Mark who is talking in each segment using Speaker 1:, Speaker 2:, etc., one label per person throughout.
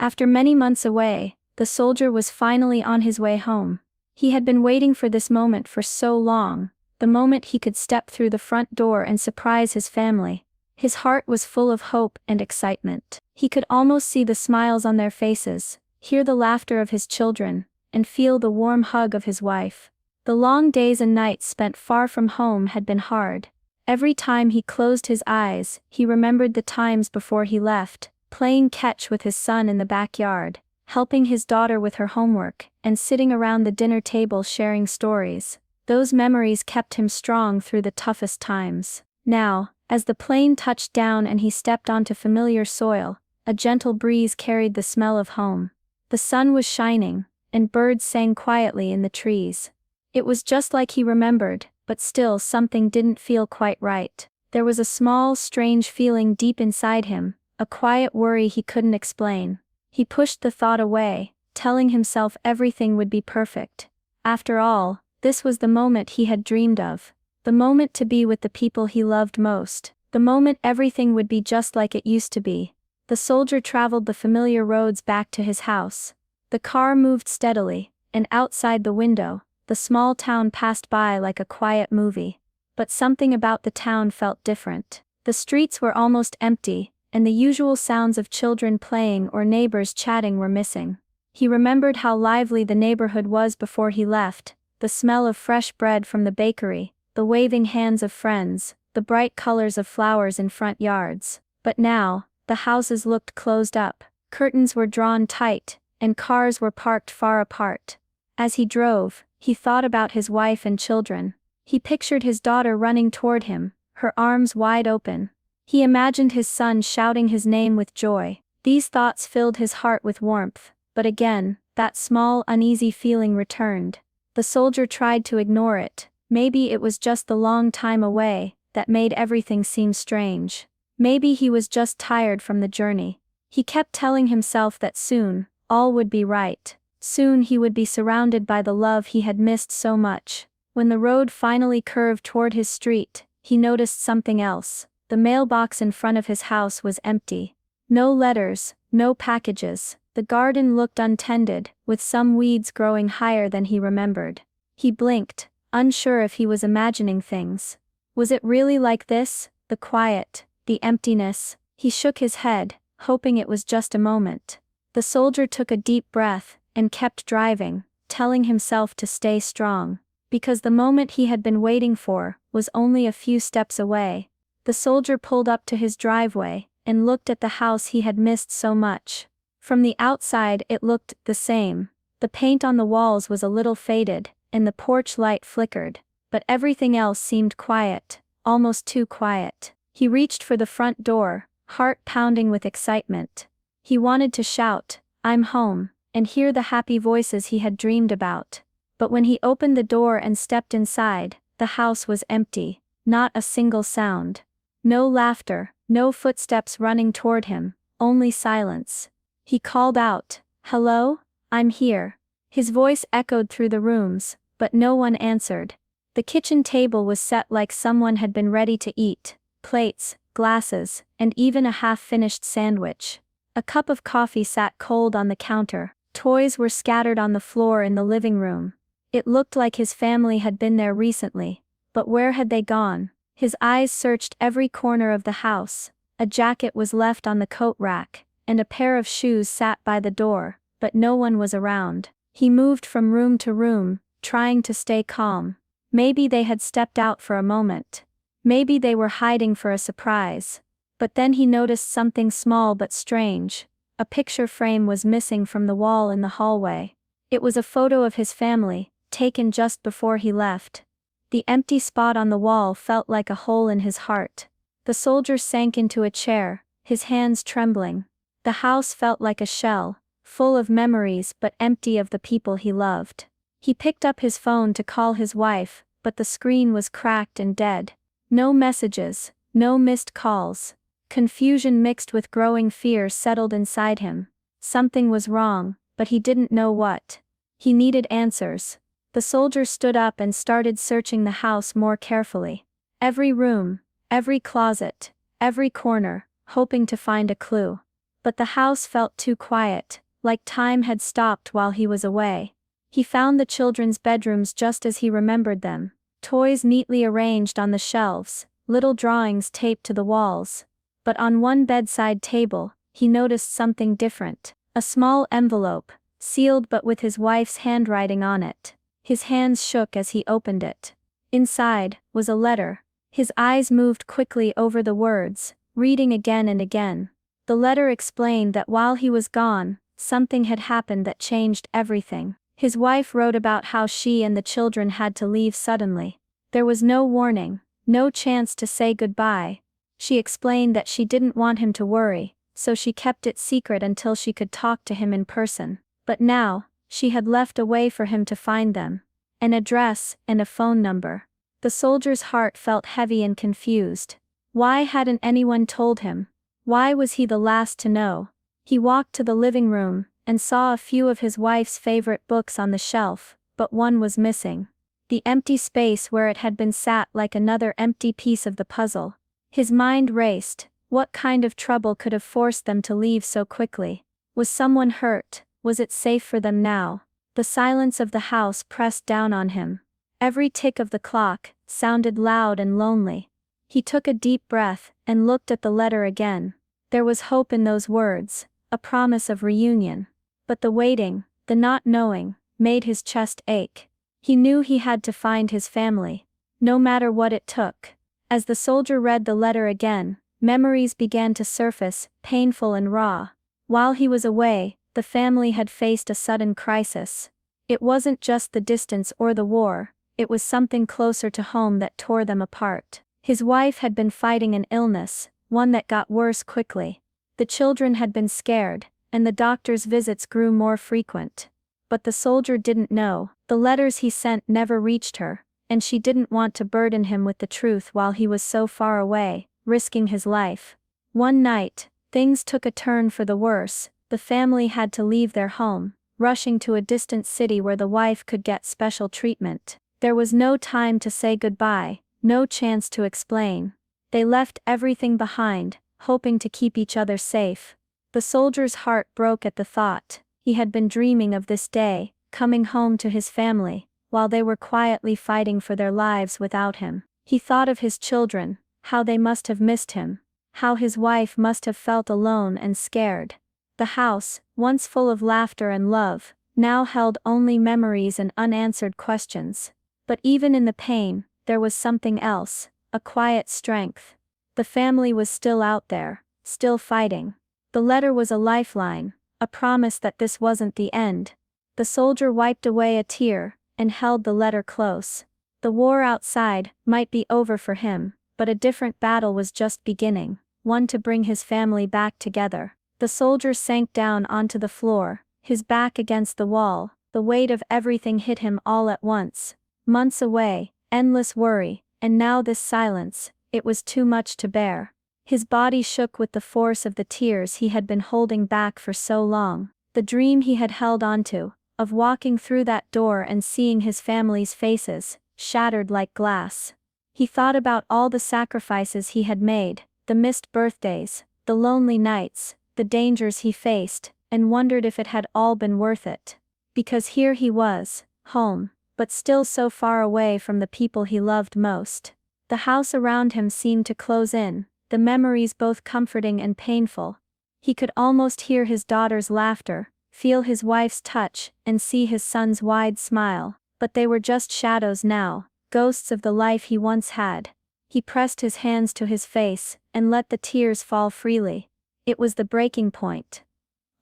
Speaker 1: After many months away, the soldier was finally on his way home. He had been waiting for this moment for so long, the moment he could step through the front door and surprise his family. His heart was full of hope and excitement. He could almost see the smiles on their faces, hear the laughter of his children, and feel the warm hug of his wife. The long days and nights spent far from home had been hard. Every time he closed his eyes, he remembered the times before he left, playing catch with his son in the backyard, helping his daughter with her homework, and sitting around the dinner table sharing stories. Those memories kept him strong through the toughest times. Now, as the plane touched down and he stepped onto familiar soil, a gentle breeze carried the smell of home. The sun was shining, and birds sang quietly in the trees. It was just like he remembered, but still something didn't feel quite right. There was a small, strange feeling deep inside him, a quiet worry he couldn't explain. He pushed the thought away, telling himself everything would be perfect. After all, this was the moment he had dreamed of. The moment to be with the people he loved most. The moment everything would be just like it used to be. The soldier traveled the familiar roads back to his house. The car moved steadily, and outside the window, the small town passed by like a quiet movie. But something about the town felt different. The streets were almost empty, and the usual sounds of children playing or neighbors chatting were missing. He remembered how lively the neighborhood was before he left, the smell of fresh bread from the bakery, the waving hands of friends, the bright colors of flowers in front yards. But now, the houses looked closed up, curtains were drawn tight, and cars were parked far apart. As he drove, he thought about his wife and children. He pictured his daughter running toward him, her arms wide open. He imagined his son shouting his name with joy. These thoughts filled his heart with warmth, but again, that small, uneasy feeling returned. The soldier tried to ignore it. Maybe it was just the long time away that made everything seem strange. Maybe he was just tired from the journey. He kept telling himself that soon, all would be right. Soon he would be surrounded by the love he had missed so much. When the road finally curved toward his street, he noticed something else. The mailbox in front of his house was empty. No letters, no packages. The garden looked untended, with some weeds growing higher than he remembered. He blinked, unsure if he was imagining things. Was it really like this? The quiet, the emptiness? He shook his head, hoping it was just a moment. The soldier took a deep breath, and kept driving, telling himself to stay strong. Because the moment he had been waiting for was only a few steps away. The soldier pulled up to his driveway, and looked at the house he had missed so much. From the outside it looked the same. The paint on the walls was a little faded, and the porch light flickered. But everything else seemed quiet, almost too quiet. He reached for the front door, heart pounding with excitement. He wanted to shout, "I'm home," and hear the happy voices he had dreamed about. But when he opened the door and stepped inside, the house was empty. Not a single sound. No laughter, no footsteps running toward him, only silence. He called out, "Hello? I'm here." His voice echoed through the rooms, but no one answered. The kitchen table was set like someone had been ready to eat. Plates, glasses, and even a half-finished sandwich. A cup of coffee sat cold on the counter. Toys were scattered on the floor in the living room. It looked like his family had been there recently. But where had they gone? His eyes searched every corner of the house. A jacket was left on the coat rack, and a pair of shoes sat by the door, but no one was around. He moved from room to room, trying to stay calm. Maybe they had stepped out for a moment. Maybe they were hiding for a surprise. But then he noticed something small but strange. A picture frame was missing from the wall in the hallway. It was a photo of his family, taken just before he left. The empty spot on the wall felt like a hole in his heart. The soldier sank into a chair, his hands trembling. The house felt like a shell, full of memories but empty of the people he loved. He picked up his phone to call his wife, but the screen was cracked and dead. No messages, no missed calls. Confusion mixed with growing fear settled inside him. Something was wrong, but he didn't know what. He needed answers. The soldier stood up and started searching the house more carefully. Every room, every closet, every corner, hoping to find a clue. But the house felt too quiet, like time had stopped while he was away. He found the children's bedrooms just as he remembered them. Toys neatly arranged on the shelves, little drawings taped to the walls. But on one bedside table, he noticed something different. A small envelope, sealed but with his wife's handwriting on it. His hands shook as he opened it. Inside was a letter. His eyes moved quickly over the words, reading again and again. The letter explained that while he was gone, something had happened that changed everything. His wife wrote about how she and the children had to leave suddenly. There was no warning, no chance to say goodbye. She explained that she didn't want him to worry, so she kept it secret until she could talk to him in person. But now, she had left a way for him to find them. An address and a phone number. The soldier's heart felt heavy and confused. Why hadn't anyone told him? Why was he the last to know? He walked to the living room, and saw a few of his wife's favorite books on the shelf, but one was missing. The empty space where it had been sat like another empty piece of the puzzle. His mind raced. What kind of trouble could have forced them to leave so quickly? Was someone hurt? Was it safe for them now? The silence of the house pressed down on him. Every tick of the clock sounded loud and lonely. He took a deep breath and looked at the letter again. There was hope in those words, a promise of reunion. But the waiting, the not knowing, made his chest ache. He knew he had to find his family, no matter what it took. As the soldier read the letter again, memories began to surface, painful and raw. While he was away, the family had faced a sudden crisis. It wasn't just the distance or the war, it was something closer to home that tore them apart. His wife had been fighting an illness, one that got worse quickly. The children had been scared, and the doctor's visits grew more frequent. But the soldier didn't know. The letters he sent never reached her, and she didn't want to burden him with the truth while he was so far away, risking his life. One night, things took a turn for the worse. The family had to leave their home, rushing to a distant city where the wife could get special treatment. There was no time to say goodbye, no chance to explain. They left everything behind, hoping to keep each other safe. The soldier's heart broke at the thought. He had been dreaming of this day, coming home to his family, while they were quietly fighting for their lives without him. He thought of his children, how they must have missed him, how his wife must have felt alone and scared. The house, once full of laughter and love, now held only memories and unanswered questions. But even in the pain, there was something else, a quiet strength. The family was still out there, still fighting. The letter was a lifeline, a promise that this wasn't the end. The soldier wiped away a tear, and held the letter close. The war outside might be over for him, but a different battle was just beginning, one to bring his family back together. The soldier sank down onto the floor, his back against the wall. The weight of everything hit him all at once. Months away, endless worry, and now this silence, it was too much to bear. His body shook with the force of the tears he had been holding back for so long. The dream he had held onto, of walking through that door and seeing his family's faces, shattered like glass. He thought about all the sacrifices he had made, the missed birthdays, the lonely nights, the dangers he faced, and wondered if it had all been worth it. Because here he was, home, but still so far away from the people he loved most. The house around him seemed to close in, the memories both comforting and painful. He could almost hear his daughter's laughter, feel his wife's touch, and see his son's wide smile. But they were just shadows now, ghosts of the life he once had. He pressed his hands to his face, and let the tears fall freely. It was the breaking point.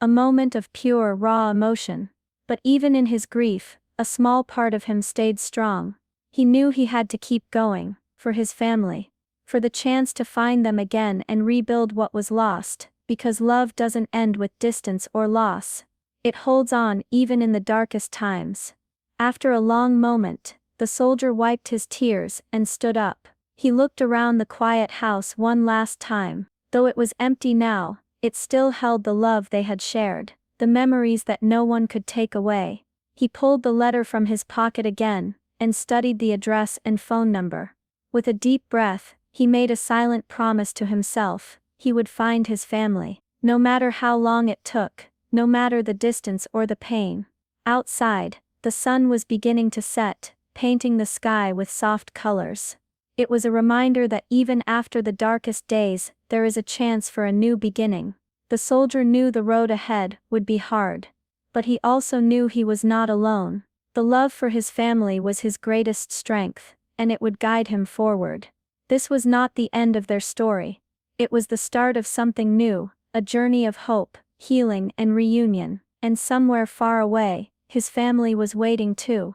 Speaker 1: A moment of pure, raw emotion. But even in his grief, a small part of him stayed strong. He knew he had to keep going, for his family. For the chance to find them again and rebuild what was lost, because love doesn't end with distance or loss. It holds on even in the darkest times. After a long moment, the soldier wiped his tears and stood up. He looked around the quiet house one last time. Though it was empty now, it still held the love they had shared, the memories that no one could take away. He pulled the letter from his pocket again, and studied the address and phone number. With a deep breath, he made a silent promise to himself. He would find his family. No matter how long it took, no matter the distance or the pain. Outside, the sun was beginning to set, painting the sky with soft colors. It was a reminder that even after the darkest days, there is a chance for a new beginning. The soldier knew the road ahead would be hard. But he also knew he was not alone. The love for his family was his greatest strength, and it would guide him forward. This was not the end of their story. It was the start of something new, a journey of hope, healing and reunion. And somewhere far away, his family was waiting too.